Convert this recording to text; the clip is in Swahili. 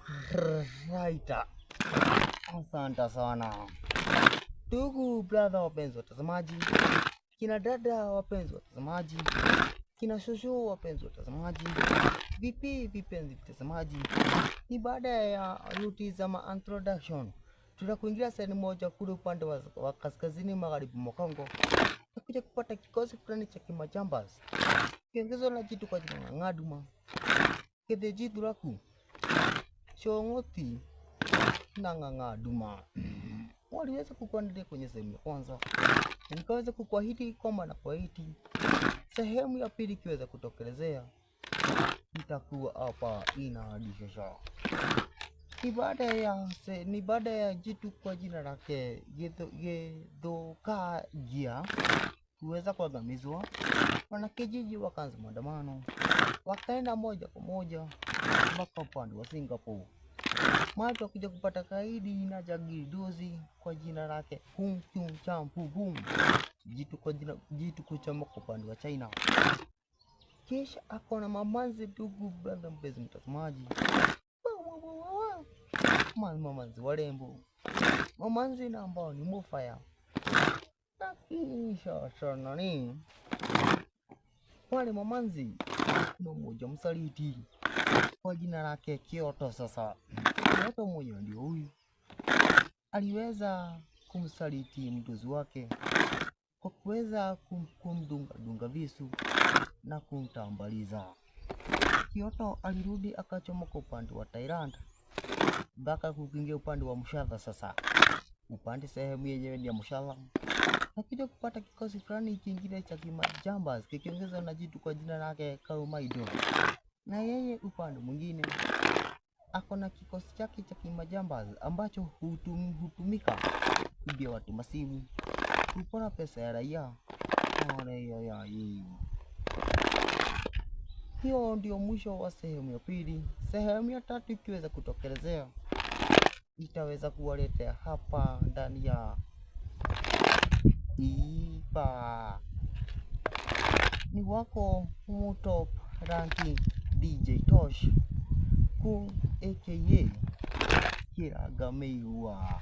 Alright. Asante sana ndugu brother, wapenzi watazamaji, kina dada wapenzi watazamaji, kina shosho wapenzi watazamaji, vipi vipenzi watazamaji. Ni baada ya ruti za introduction, tunakuingia sehemu moja kule upande wa kaskazini magharibi mwa Kongo, kuja kupata kikosi fulani cha kimajambas kiongezwa na jitu kwa jina Ngaduma kede jitu laku Shongoti na Ngaduma. Waliweza kukuandalia kwenye sehemu ya kwanza, nikaweza kukuahidi kwamba na kuahidi sehemu ya pili ikiweza kutokelezea itakuwa hapa inadishosha. Ni baada ya jitu kwa jina lake Githukagia kuweza kuangamizwa, wanakijiji wakaanza maandamano, wakaenda moja kwa moja mpaka upande wa Singapore. Mahali wakuja kupata kaidi na jagiri dozi kwa jina lake Hung Chung Champu Boom, jitu kuchomoka upande wa China. Kisha akona mamanzi, ndugu brother mpenzi mtazamaji, mamanzi warembo, mamanzi na ambao ni mufaya. Kisha nani wale mamanzi, kuna mmoja msaliti kwa jina lake Kyoto. Sasa Kyoto mmoja ndio huyu aliweza kumsaliti mdozi wake kwa kuweza kumdunga visu na kumtambaliza. Kyoto alirudi akachomoka upande wa Thailand mpaka kuingia upande wa Mshadha. Sasa upande sehemu yenyewe ya Mshadha nakija kupata kikosi fulani kingine cha kimajambas kikiongezwa na jitu kwa jina lake Kaumaido, na yeye upande mwingine akona kikosi chake cha kimajambas ambacho hutumika kuibia watu masimu, kupora pesa ya raia. Hiyo ndio mwisho wa sehemu ya pili. Sehemu ya tatu ikiweza kutokelezea itaweza kuwaletea hapa ndani ya Ipa. Ni wako top ranking DJ Tosh ku aka Kiragameiwa.